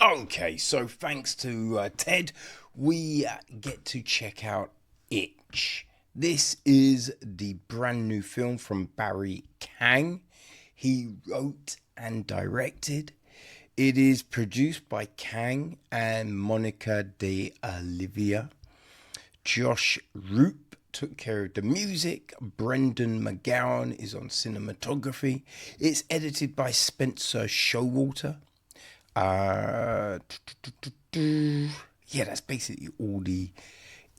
Okay, so thanks to Ted, we get to check out Itch. This is the brand new film from Bari Kang. He wrote and directed. It is produced by Kang and Monica de Olivia. Josh Roop took care of the music. Brendan McGowan is on cinematography. It's edited by Spencer Showalter. Uh, yeah, that's basically all the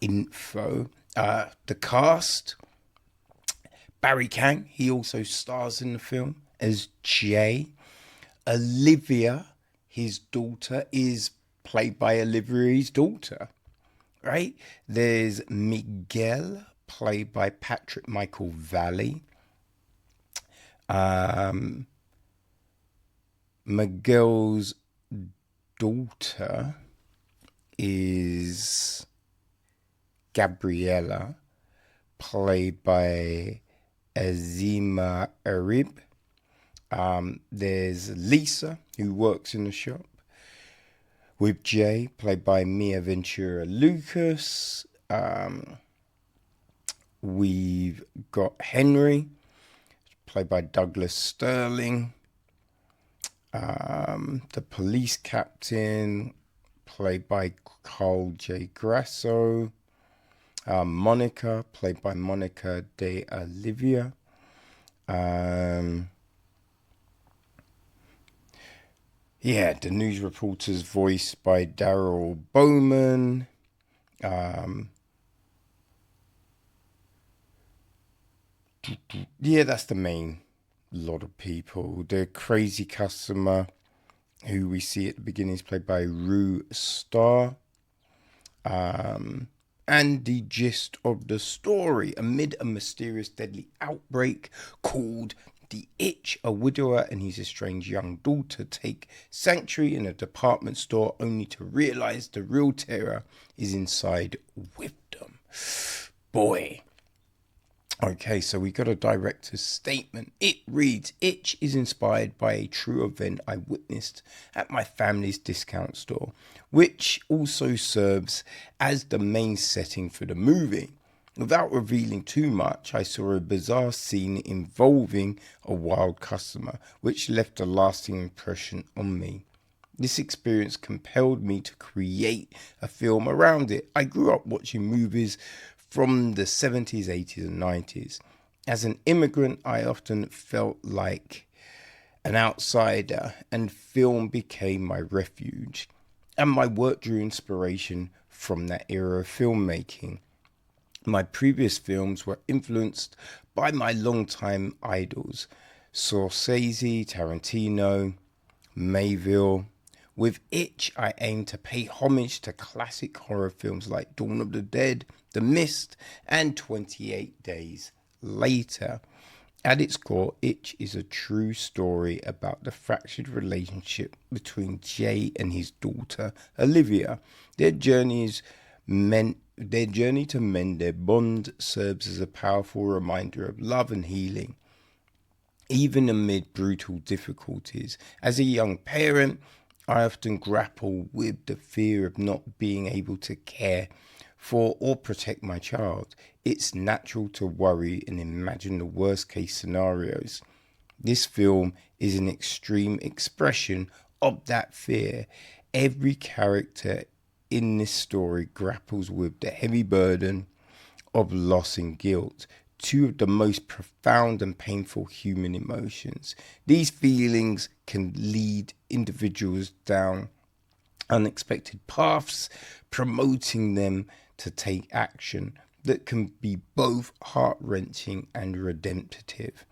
info. The cast: Barry Kang, he also stars in the film as Jay. Olivia, his daughter, is played by Olivia's daughter, right? There's Miguel, played by Patrick Michael Valley. Um, Miguel's daughter is Gabriella, played by Azima Arib. There's Lisa, who works in the shop, with Jay, played by Mia Ventura Lucas. We've got Henry, played by Douglas Sterling. The police captain, played by Carl J. Grasso. Monica, played by Monica de Olivia. The news reporter's voiced by Daryl Bowman. That's the main lot of people. The crazy customer, who we see at the beginning, is played by Rue Starr. And the gist of the story: amid a mysterious deadly outbreak called the Itch, a widower and his estranged young daughter take sanctuary in a department store, only to realize the real terror is inside with them. Boy. Okay, so we got a director's statement. It reads: Itch is inspired by a true event I witnessed at my family's discount store, which also serves as the main setting for the movie. Without revealing too much, I saw a bizarre scene involving a wild customer, which left a lasting impression on me. This experience compelled me to create a film around it. I grew up watching movies from the 70s, 80s, and 90s. As an immigrant, I often felt like an outsider, and film became my refuge. And my work drew inspiration from that era of filmmaking. My previous films were influenced by my longtime idols: Scorsese, Tarantino, Mayville. With Itch, I aim to pay homage to classic horror films like Dawn of the Dead, The Mist, and 28 Days Later. At its core, Itch is a true story about the fractured relationship between Jay and his daughter, Olivia. Their journey to mend their bond serves as a powerful reminder of love and healing, even amid brutal difficulties. As a young parent, I often grapple with the fear of not being able to care for or protect my child. It's natural to worry and imagine the worst case scenarios. This film is an extreme expression of that fear. Every character in this story grapples with the heavy burden of loss and guilt, two of the most profound and painful human emotions. These feelings can lead individuals down unexpected paths, promoting them to take action that can be both heart-wrenching and redemptive.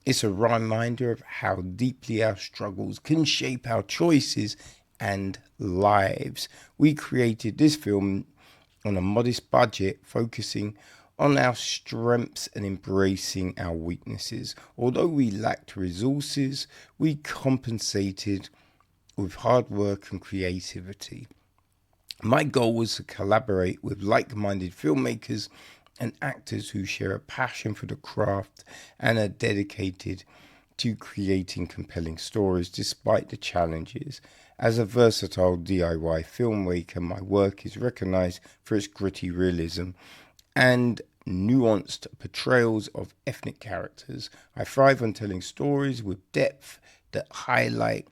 It's a reminder of how deeply our struggles can shape our choices and lives. We created this film on a modest budget, focusing on our strengths and embracing our weaknesses. Although we lacked resources, we compensated with hard work and creativity. My goal was to collaborate with like-minded filmmakers and actors who share a passion for the craft and are dedicated to creating compelling stories despite the challenges. As a versatile DIY filmmaker, my work is recognized for its gritty realism and nuanced portrayals of ethnic characters. I thrive on telling stories with depth that highlight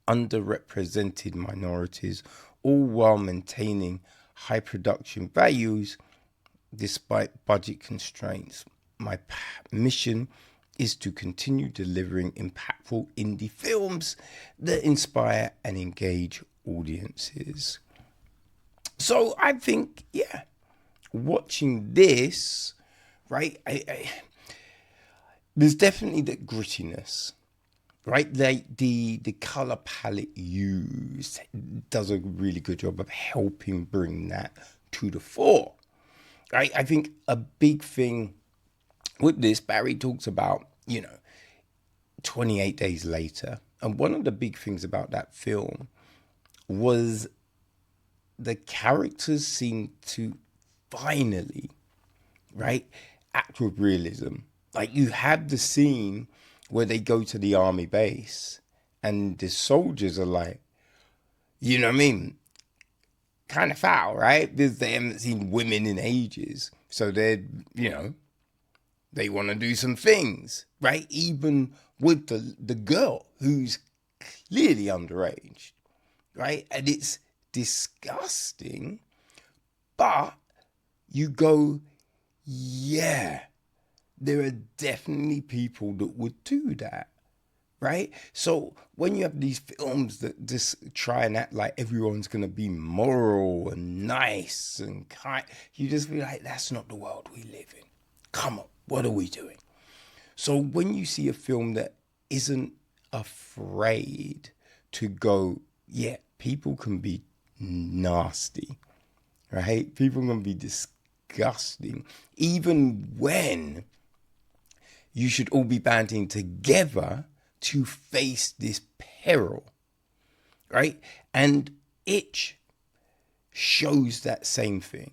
underrepresented minorities, all while maintaining high production values despite budget constraints. My mission is to continue delivering impactful indie films that inspire and engage audiences. So I think, yeah, watching this, right, there's definitely that grittiness, right? Like the color palette used does a really good job of helping bring that to the fore. Right? I think a big thing with this, Barry talks about, 28 days later. And one of the big things about that film was the characters seemed to finally, right, act with realism. Like you have the scene where they go to the army base and the soldiers are like, you know what I mean? Kind of foul, right? Because they haven't seen women in ages. So they're, they want to do some things, right? Even with the girl who's clearly underage, right? And it's disgusting, but you go, yeah, there are definitely people that would do that, right? So when you have these films that just try and act like everyone's going to be moral and nice and kind, you just be like, that's not the world we live in. Come on, what are we doing? So when you see a film that isn't afraid to go, yeah, people can be nasty, right? People can be disgusting, even when you should all be banding together to face this peril, right? And Itch shows that same thing.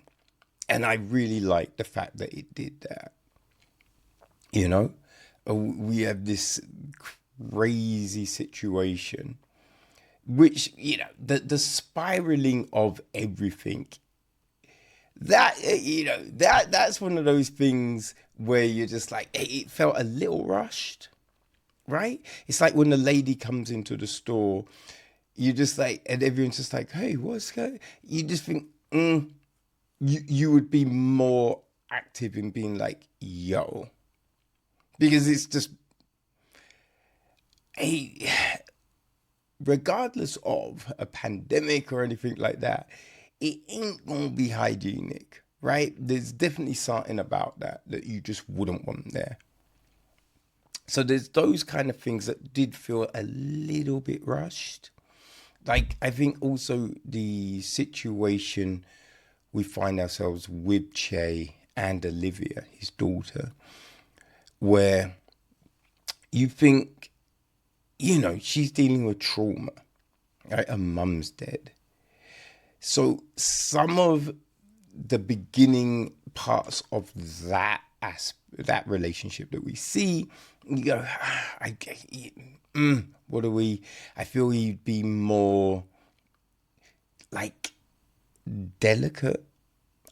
And I really like the fact that it did that. We have this crazy situation, which, the spiraling of everything, that's one of those things where you're just like, it felt a little rushed. Right? It's like when the lady comes into the store, you just like, and everyone's just like, hey, what's going on? You just think, you would be more active in being like, yo. Because it's just, regardless of a pandemic or anything like that, it ain't going to be hygienic, right? There's definitely something about that you just wouldn't want there. So there's those kind of things that did feel a little bit rushed. Like, I think also the situation we find ourselves with Che and Olivia, his daughter, where you think, she's dealing with trauma, right? Her mum's dead. So some of the beginning parts of that relationship that we see, you go, what do we? I feel he'd be more like delicate,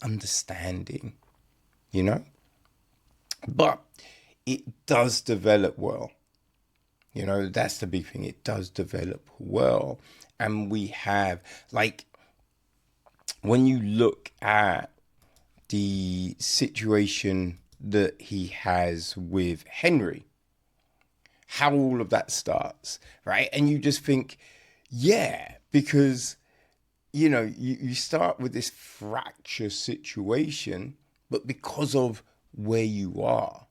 understanding, But it does develop well. That's the big thing. It does develop well, and we have like when you look at the situation that he has with Henry, how all of that starts, right? And you just think, yeah, because, you start with this fracture situation, but because of where you are,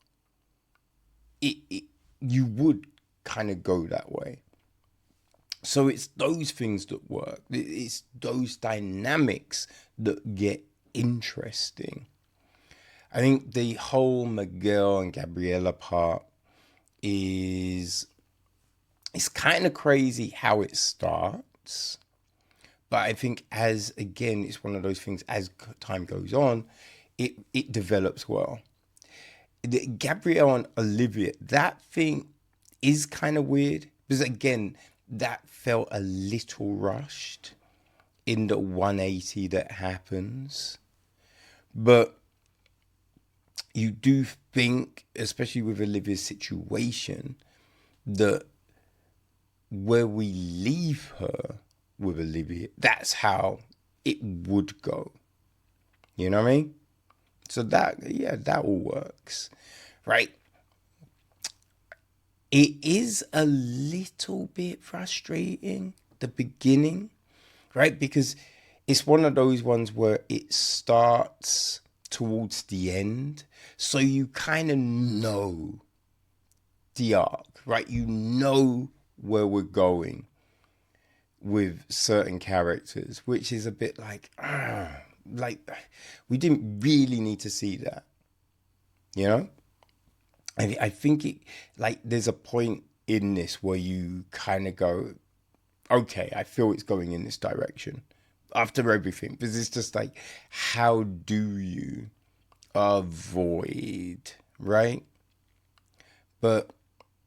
you would kind of go that way. So it's those things that work. It's those dynamics that get interesting. I think the whole Miguel and Gabriella part is, it's kind of crazy how it starts. But I think it's one of those things, as time goes on, it develops well. Gabrielle and Olivia, that thing, is kind of weird because again, that felt a little rushed in the 180 that happens. But you do think, especially with Olivia's situation, that where we leave her with Olivia, that's how it would go. You know what I mean? So that all works, right? It is a little bit frustrating, the beginning, right? Because it's one of those ones where it starts towards the end. So you kind of know the arc, right? You know where we're going with certain characters, which is a bit like we didn't really need to see that, you know? I think it like there's a point in this where you kind of go, okay, I feel it's going in this direction after everything, because it's just like, how do you avoid, right? But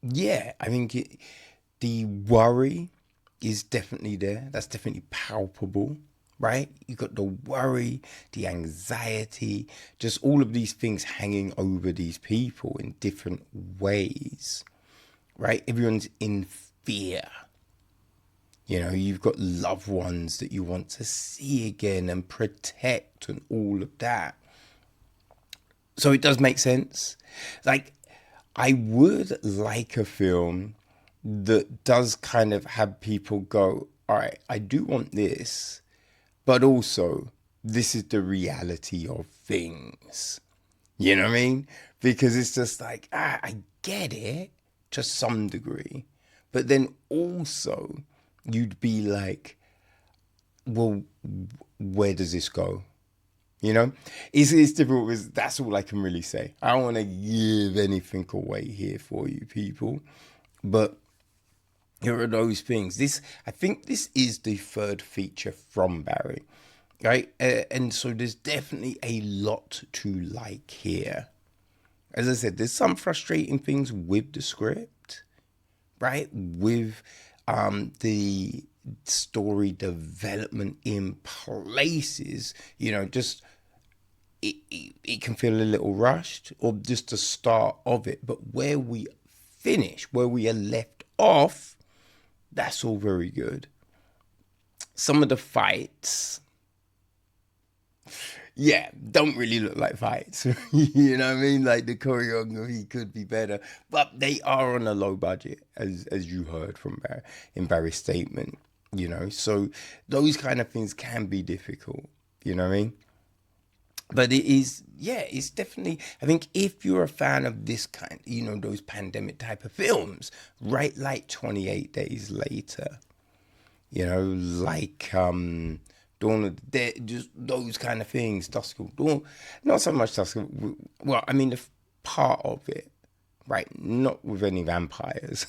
yeah, I think the worry is definitely there. That's definitely palpable, right? You got the worry, the anxiety, just all of these things hanging over these people in different ways, right? Everyone's in fear. You know, you've got loved ones that you want to see again and protect and all of that. So it does make sense. Like, I would like a film that does kind of have people go, all right, I do want this, but also this is the reality of things. You know what I mean? Because it's just like, I get it to some degree, but then also you'd be like, well, where does this go? You know, it's difficult because that's all I can really say. I don't want to give anything away here for you people, but here are those things. I think this is the third feature from Barry, right? And so there's definitely a lot to like here. As I said, there's some frustrating things with the script, right? With the story development in places, you know, just it can feel a little rushed or just the start of it. But where we finish, where we are left off, that's all very good. Some of the fights, yeah, don't really look like fights. You know what I mean? Like the choreography could be better, but they are on a low budget, as you heard from in Barry's statement. You know, so those kind of things can be difficult. You know what I mean? But it is, yeah, it's definitely, I think if you're a fan of this kind, you know, those pandemic type of films, right, like 28 Days Later, you know, like Dawn of the Dead, just those kind of things, Dusk Till Dawn, not so much Dusk Till, well, I mean, the part of it, right, not with any vampires.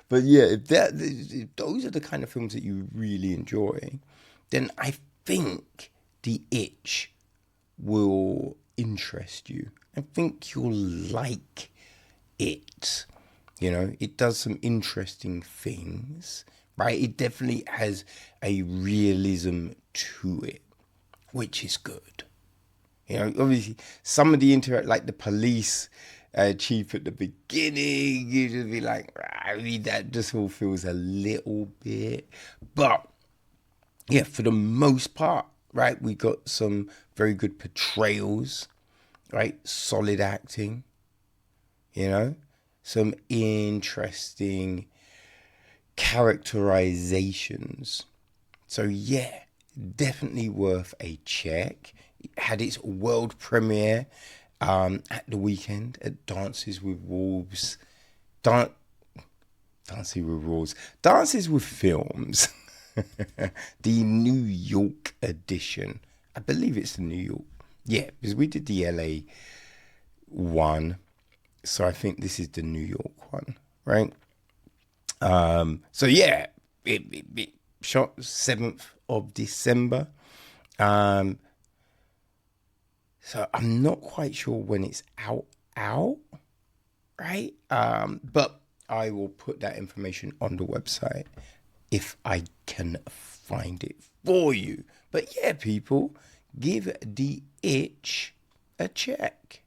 But yeah, if those are the kind of films that you really enjoy, then I think The Itch will interest you. I think you'll like it. You know, it does some interesting things, right? It definitely has a realism to it, which is good. You know, obviously, some of the like the police chief at the beginning, you just be like, I mean, that just all feels a little bit. But yeah, for the most part, right, we got some very good portrayals, right? Solid acting, you know, some interesting characterizations. So yeah, definitely worth a check. It had its world premiere at the weekend at Dances with Wolves. Dances with Wolves. Dances with Films. The New York edition. I believe it's the New York. Yeah, because we did the LA one. So I think this is the New York one, right? So yeah, it shot 7th of December. So I'm not quite sure when it's out, right? But I will put that information on the website if I can find it for you. But yeah, people, give The Itch a check.